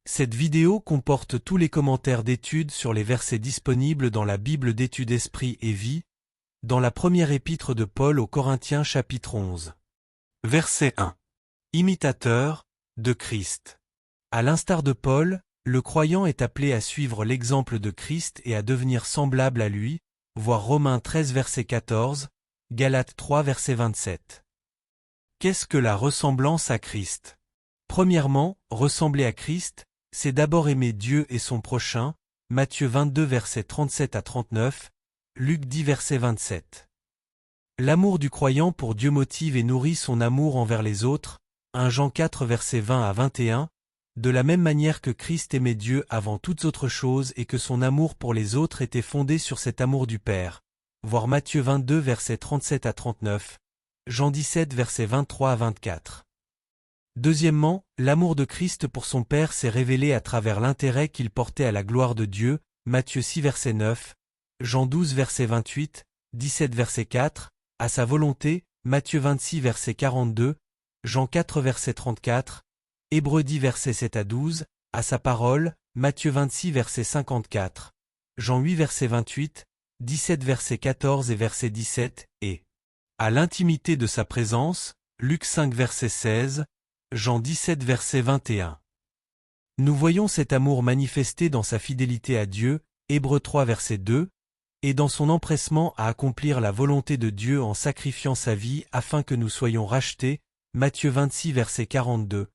Cette vidéo comporte tous les commentaires d'études sur les versets disponibles dans la Bible d'études Esprit et Vie, dans la première épître de Paul aux Corinthiens chapitre 11. Verset 1. Imitateur de Christ. À l'instar de Paul, le croyant est appelé à suivre l'exemple de Christ et à devenir semblable à lui, voir Romains 13 verset 14, Galates 3 verset 27. Qu'est-ce que la ressemblance à Christ? Premièrement, ressembler à Christ, c'est d'abord aimer Dieu et son prochain, Matthieu 22 versets 37 à 39, Luc 10 verset 27. L'amour du croyant pour Dieu motive et nourrit son amour envers les autres, 1 Jean 4 versets 20 à 21, de la même manière que Christ aimait Dieu avant toutes autres choses et que son amour pour les autres était fondé sur cet amour du Père, voir Matthieu 22 versets 37 à 39, Jean 17 versets 23 à 24. Deuxièmement, l'amour de Christ pour son Père s'est révélé à travers l'intérêt qu'il portait à la gloire de Dieu, Matthieu 6 verset 9, Jean 12 verset 28, 17 verset 4, à sa volonté, Matthieu 26 verset 42, Jean 4 verset 34, Hébreux 10 verset 7 à 12, à sa parole, Matthieu 26 verset 54, Jean 8 verset 28, 17 verset 14 et verset 17, et à l'intimité de sa présence, Luc 5 verset 16, Jean 17 verset 21. Nous voyons cet amour manifesté dans sa fidélité à Dieu, Hébreux 3 verset 2, et dans son empressement à accomplir la volonté de Dieu en sacrifiant sa vie afin que nous soyons rachetés, Matthieu 26 verset 42,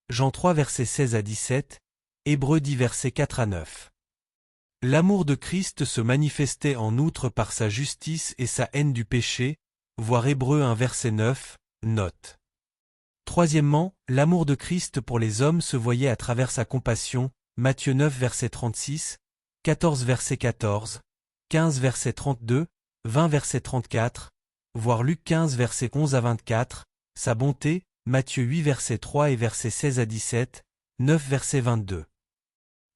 Jean 3 verset 16 à 17, Hébreux 10 verset 4 à 9. L'amour de Christ se manifestait en outre par sa justice et sa haine du péché, voir Hébreux 1 verset 9, note. Troisièmement, l'amour de Christ pour les hommes se voyait à travers sa compassion, Matthieu 9 verset 36, 14 verset 14, 15 verset 32, 20 verset 34, voire Luc 15 verset 11 à 24, sa bonté, Matthieu 8 verset 3 et verset 16 à 17, 9 verset 22.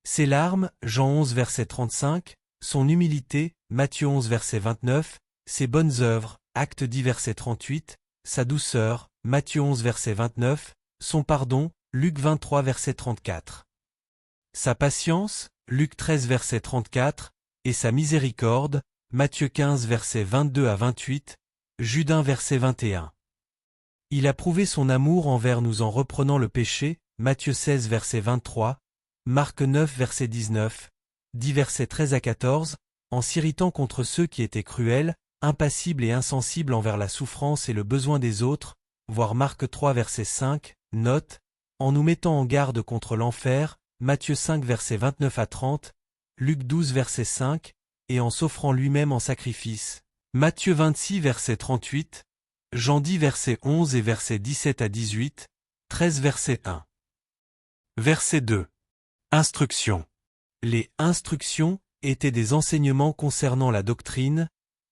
Ses larmes, Jean 11 verset 35, son humilité, Matthieu 11 verset 29, ses bonnes œuvres, Actes 10 verset 38, sa douceur, Matthieu 11 verset 29, son pardon, Luc 23 verset 34. Sa patience, Luc 13 verset 34, et sa miséricorde, Matthieu 15 verset 22 à 28, Jude 1 verset 21. Il a prouvé son amour envers nous en reprenant le péché, Matthieu 16 verset 23, Marc 9 verset 19, 10 verset 13 à 14, en s'irritant contre ceux qui étaient cruels, impassibles et insensibles envers la souffrance et le besoin des autres, voir Marc 3 verset 5, note, en nous mettant en garde contre l'enfer, Matthieu 5 verset 29 à 30, Luc 12 verset 5, et en s'offrant lui-même en sacrifice, Matthieu 26 verset 38, Jean 10 verset 11 et verset 17 à 18, 13 verset 1. Verset 2. Instruction. Les instructions étaient des enseignements concernant la doctrine,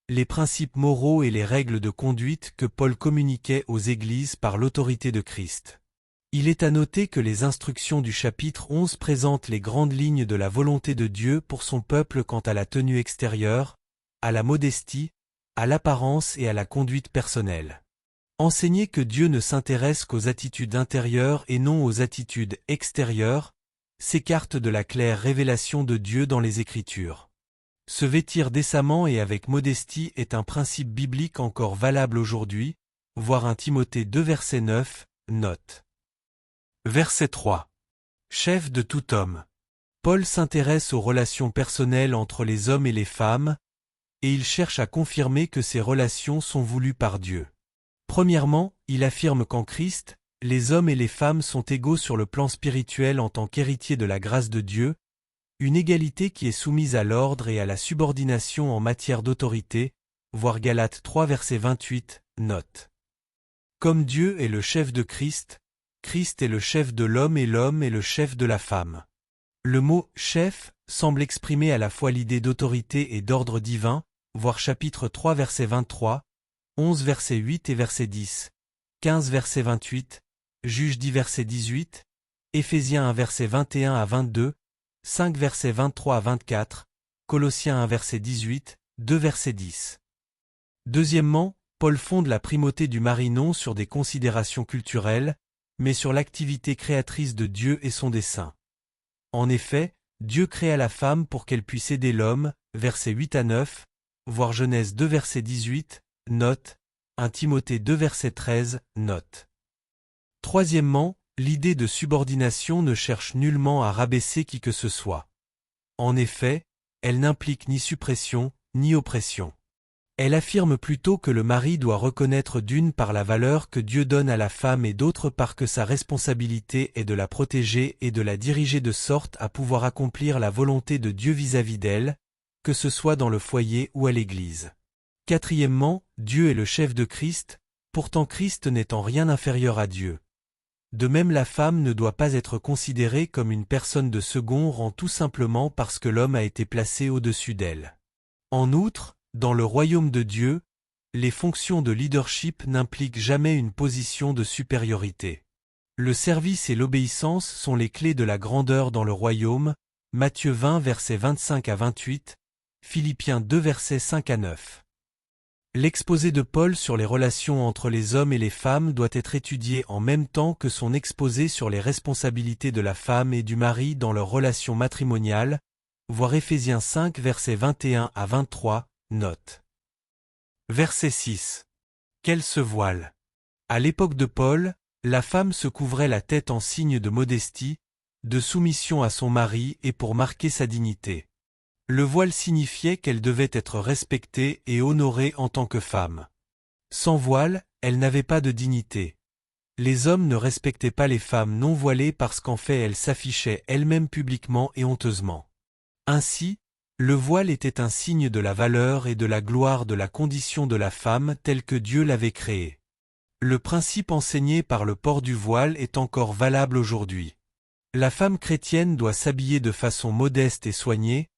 les principes moraux et les règles de conduite que Paul communiquait aux églises par l'autorité de Christ. Il est à noter que les instructions du chapitre 11 présentent les grandes lignes de la volonté de Dieu pour son peuple quant à la tenue extérieure, à la modestie, à l'apparence et à la conduite personnelle. Enseigner que Dieu ne s'intéresse qu'aux attitudes intérieures et non aux attitudes extérieures, s'écarte de la claire révélation de Dieu dans les Écritures. Se vêtir décemment et avec modestie est un principe biblique encore valable aujourd'hui, voir 1 Timothée 2 verset 9, note. Verset 3. Chef de tout homme. Paul s'intéresse aux relations personnelles entre les hommes et les femmes, et il cherche à confirmer que ces relations sont voulues par Dieu. Premièrement, il affirme qu'en Christ, les hommes et les femmes sont égaux sur le plan spirituel en tant qu'héritiers de la grâce de Dieu, une égalité qui est soumise à l'ordre et à la subordination en matière d'autorité, voir Galates 3 verset 28, note. Comme Dieu est le chef de Christ, Christ est le chef de l'homme et l'homme est le chef de la femme. Le mot « chef » semble exprimer à la fois l'idée d'autorité et d'ordre divin, voir chapitre 3 verset 23, 11 verset 8 et verset 10, 15 verset 28, Juge 10 verset 18, Éphésiens 1 verset 21 à 22, 5 versets 23 à 24, Colossiens 1 verset 18, 2 verset 10. Deuxièmement, Paul fonde la primauté du mari non sur des considérations culturelles, mais sur l'activité créatrice de Dieu et son dessein. En effet, Dieu créa la femme pour qu'elle puisse aider l'homme, versets 8 à 9, voir Genèse 2 verset 18, note, 1 Timothée 2 verset 13, note. Troisièmement, l'idée de subordination ne cherche nullement à rabaisser qui que ce soit. En effet, elle n'implique ni suppression, ni oppression. Elle affirme plutôt que le mari doit reconnaître d'une part la valeur que Dieu donne à la femme et d'autre part que sa responsabilité est de la protéger et de la diriger de sorte à pouvoir accomplir la volonté de Dieu vis-à-vis d'elle, que ce soit dans le foyer ou à l'Église. Quatrièmement, Dieu est le chef de Christ, pourtant Christ n'est en rien inférieur à Dieu. De même la femme ne doit pas être considérée comme une personne de second rang tout simplement parce que l'homme a été placé au-dessus d'elle. En outre, dans le royaume de Dieu, les fonctions de leadership n'impliquent jamais une position de supériorité. Le service et l'obéissance sont les clés de la grandeur dans le royaume, Matthieu 20 versets 25 à 28, Philippiens 2 versets 5 à 9. L'exposé de Paul sur les relations entre les hommes et les femmes doit être étudié en même temps que son exposé sur les responsabilités de la femme et du mari dans leurs relations matrimoniales, voir Éphésiens 5 versets 21 à 23, note. Verset 6. Qu'elle se voile. À l'époque de Paul, la femme se couvrait la tête en signe de modestie, de soumission à son mari et pour marquer sa dignité. Le voile signifiait qu'elle devait être respectée et honorée en tant que femme. Sans voile, elle n'avait pas de dignité. Les hommes ne respectaient pas les femmes non voilées parce qu'en fait elles s'affichaient elles-mêmes publiquement et honteusement. Ainsi, le voile était un signe de la valeur et de la gloire de la condition de la femme telle que Dieu l'avait créée. Le principe enseigné par le port du voile est encore valable aujourd'hui. La femme chrétienne doit s'habiller de façon modeste et soignée,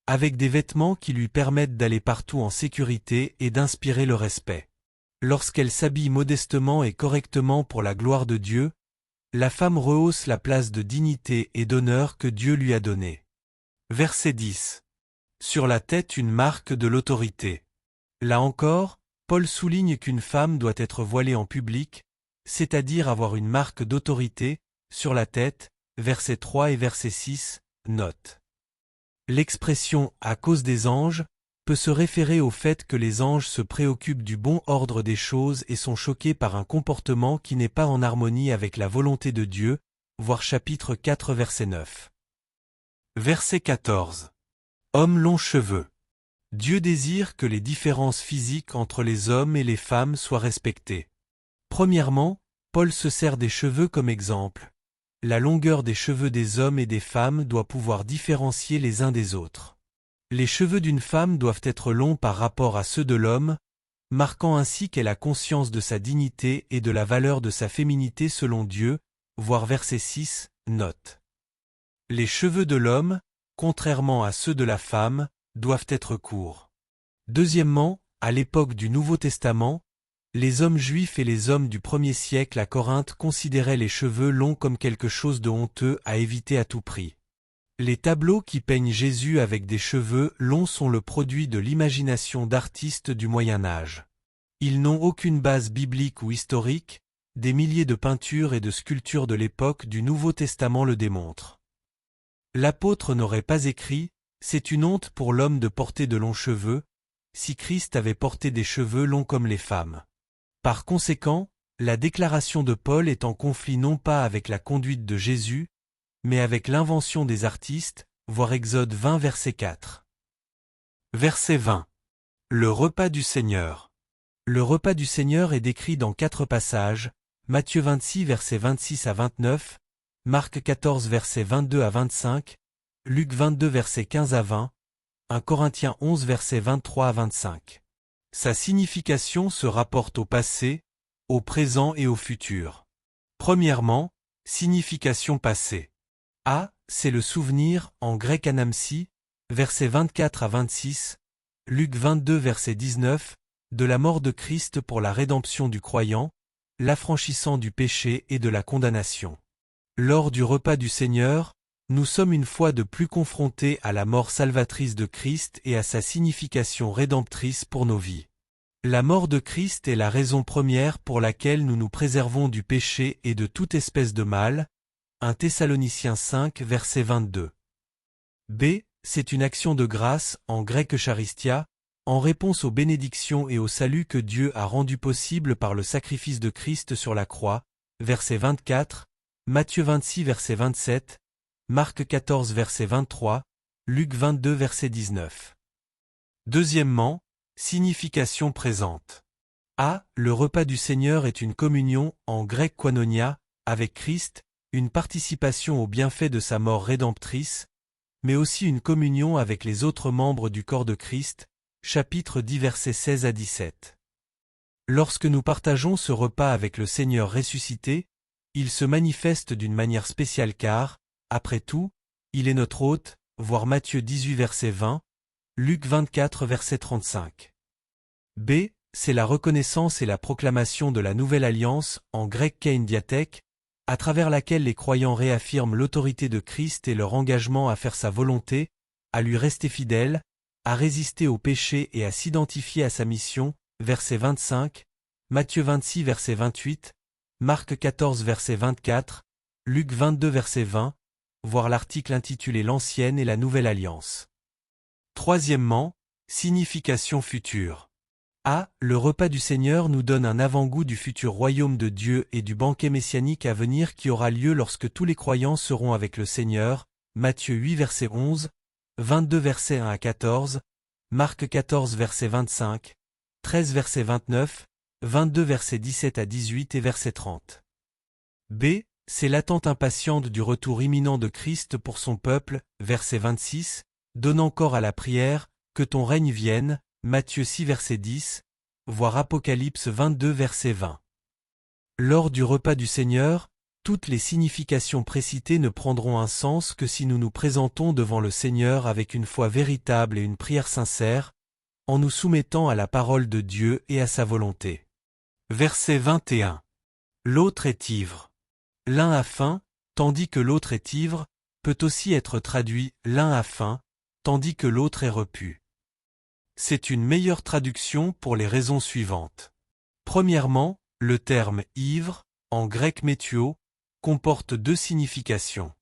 avec des vêtements qui lui permettent d'aller partout en sécurité et d'inspirer le respect. Lorsqu'elle s'habille modestement et correctement pour la gloire de Dieu, la femme rehausse la place de dignité et d'honneur que Dieu lui a donnée. Verset 10. Sur la tête une marque de l'autorité. Là encore, Paul souligne qu'une femme doit être voilée en public, c'est-à-dire avoir une marque d'autorité, sur la tête, versets 3 et verset 6, note. L'expression « à cause des anges » peut se référer au fait que les anges se préoccupent du bon ordre des choses et sont choqués par un comportement qui n'est pas en harmonie avec la volonté de Dieu, voir chapitre 4 verset 9. Verset 14. Hommes longs cheveux. Dieu désire que les différences physiques entre les hommes et les femmes soient respectées. Premièrement, Paul se sert des cheveux comme exemple. La longueur des cheveux des hommes et des femmes doit pouvoir différencier les uns des autres. Les cheveux d'une femme doivent être longs par rapport à ceux de l'homme, marquant ainsi qu'elle a conscience de sa dignité et de la valeur de sa féminité selon Dieu, voir verset 6, note. Les cheveux de l'homme, contrairement à ceux de la femme, doivent être courts. Deuxièmement, à l'époque du Nouveau Testament, les hommes juifs et les hommes du 1er siècle à Corinthe considéraient les cheveux longs comme quelque chose de honteux à éviter à tout prix. Les tableaux qui peignent Jésus avec des cheveux longs sont le produit de l'imagination d'artistes du Moyen Âge. Ils n'ont aucune base biblique ou historique, des milliers de peintures et de sculptures de l'époque du Nouveau Testament le démontrent. L'apôtre n'aurait pas écrit « C'est une honte pour l'homme de porter de longs cheveux » si Christ avait porté des cheveux longs comme les femmes. Par conséquent, la déclaration de Paul est en conflit non pas avec la conduite de Jésus, mais avec l'invention des artistes, voir Exode 20 verset 4. Verset 20. Le repas du Seigneur. Le repas du Seigneur est décrit dans 4 passages, Matthieu 26 versets 26 à 29, Marc 14 versets 22 à 25, Luc 22 versets 15 à 20, 1 Corinthiens 11 versets 23 à 25. Sa signification se rapporte au passé, au présent et au futur. Premièrement, signification passée. A, c'est le souvenir, en grec anamsi, versets 24 à 26, Luc 22 verset 19, de la mort de Christ pour la rédemption du croyant, l'affranchissant du péché et de la condamnation. Lors du repas du Seigneur, nous sommes une fois de plus confrontés à la mort salvatrice de Christ et à sa signification rédemptrice pour nos vies. La mort de Christ est la raison première pour laquelle nous nous préservons du péché et de toute espèce de mal, 1 Thessaloniciens 5 verset 22. B. C'est une action de grâce, en grec charistia, en réponse aux bénédictions et au salut que Dieu a rendu possible par le sacrifice de Christ sur la croix, verset 24, Matthieu 26 verset 27, Marc 14 verset 23, Luc 22 verset 19. Deuxièmement, signification présente. A. Le repas du Seigneur est une communion, en grec koinonia, avec Christ, une participation aux bienfaits de sa mort rédemptrice, mais aussi une communion avec les autres membres du corps de Christ, chapitre 10 versets 16 à 17. Lorsque nous partageons ce repas avec le Seigneur ressuscité, il se manifeste d'une manière spéciale car, après tout, il est notre hôte, voir Matthieu 18 verset 20, Luc 24 verset 35. B. C'est la reconnaissance et la proclamation de la nouvelle alliance, en grec kein diathèque, à travers laquelle les croyants réaffirment l'autorité de Christ et leur engagement à faire sa volonté, à lui rester fidèle, à résister au péché et à s'identifier à sa mission, verset 25, Matthieu 26 verset 28, Marc 14 verset 24, Luc 22 verset 20, voir l'article intitulé l'Ancienne et la Nouvelle Alliance. Troisièmement, signification future. A. Le repas du Seigneur nous donne un avant-goût du futur royaume de Dieu et du banquet messianique à venir qui aura lieu lorsque tous les croyants seront avec le Seigneur, Matthieu 8 verset 11, 22 versets 1 à 14, Marc 14 verset 25, 13 verset 29, 22 versets 17 à 18 et verset 30. B. C'est l'attente impatiente du retour imminent de Christ pour son peuple, verset 26, donnant corps à la prière, que ton règne vienne, Matthieu 6 verset 10, voir Apocalypse 22 verset 20. Lors du repas du Seigneur, toutes les significations précitées ne prendront un sens que si nous nous présentons devant le Seigneur avec une foi véritable et une prière sincère, en nous soumettant à la parole de Dieu et à sa volonté. Verset 21. L'autre est ivre. L'un a faim, tandis que l'autre est ivre, peut aussi être traduit « l'un a faim, tandis que l'autre est repu ». C'est une meilleure traduction pour les raisons suivantes. Premièrement, le terme « ivre », en grec métuo, comporte deux significations.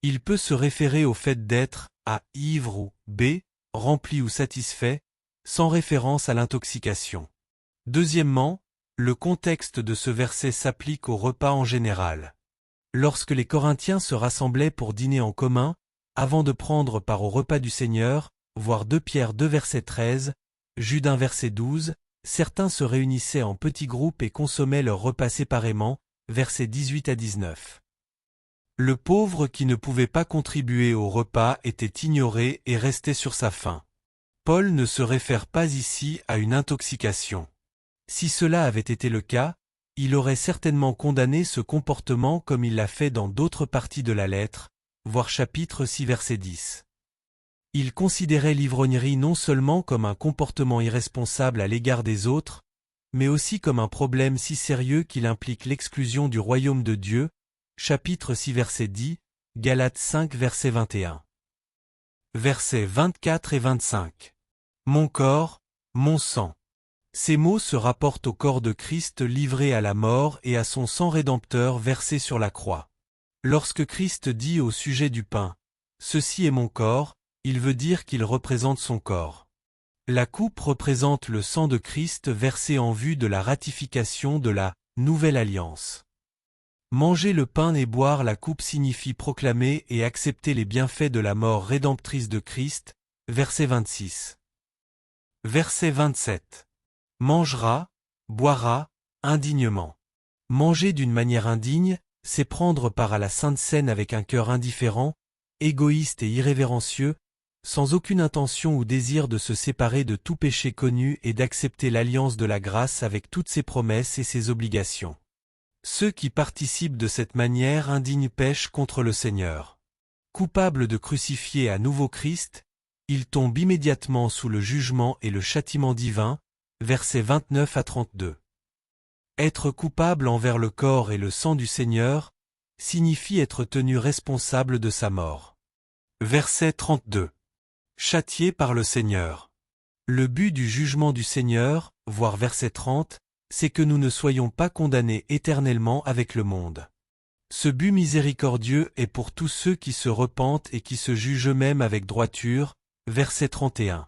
Il peut se référer au fait d'être A. Ivre ou B. Rempli ou satisfait, sans référence à l'intoxication. Deuxièmement, le contexte de ce verset s'applique au repas en général. Lorsque les Corinthiens se rassemblaient pour dîner en commun, avant de prendre part au repas du Seigneur, voir 2 Pierre 2 verset 13, Jude 1 verset 12, certains se réunissaient en petits groupes et consommaient leur repas séparément, versets 18 à 19. Le pauvre qui ne pouvait pas contribuer au repas était ignoré et restait sur sa faim. Paul ne se réfère pas ici à une intoxication. Si cela avait été le cas, il aurait certainement condamné ce comportement comme il l'a fait dans d'autres parties de la lettre, voir chapitre 6 verset 10. Il considérait l'ivrognerie non seulement comme un comportement irresponsable à l'égard des autres, mais aussi comme un problème si sérieux qu'il implique l'exclusion du royaume de Dieu, chapitre 6 verset 10, Galates 5 verset 21. Versets 24 et 25. Mon corps, mon sang. Ces mots se rapportent au corps de Christ livré à la mort et à son sang rédempteur versé sur la croix. Lorsque Christ dit au sujet du pain, « Ceci est mon corps », il veut dire qu'il représente son corps. La coupe représente le sang de Christ versé en vue de la ratification de la nouvelle alliance. Manger le pain et boire la coupe signifie proclamer et accepter les bienfaits de la mort rédemptrice de Christ, verset 26. Verset 27. Mangera, boira, indignement. Manger d'une manière indigne, c'est prendre part à la Sainte Seine avec un cœur indifférent, égoïste et irrévérencieux, sans aucune intention ou désir de se séparer de tout péché connu et d'accepter l'alliance de la grâce avec toutes ses promesses et ses obligations. Ceux qui participent de cette manière indigne pêchent contre le Seigneur. Coupables de crucifier à nouveau Christ, ils tombent immédiatement sous le jugement et le châtiment divin, versets 29 à 32. Être coupable envers le corps et le sang du Seigneur signifie être tenu responsable de sa mort. Verset 32. Châtié par le Seigneur. Le but du jugement du Seigneur, voire verset 30, c'est que nous ne soyons pas condamnés éternellement avec le monde. Ce but miséricordieux est pour tous ceux qui se repentent et qui se jugent eux-mêmes avec droiture. Verset 31.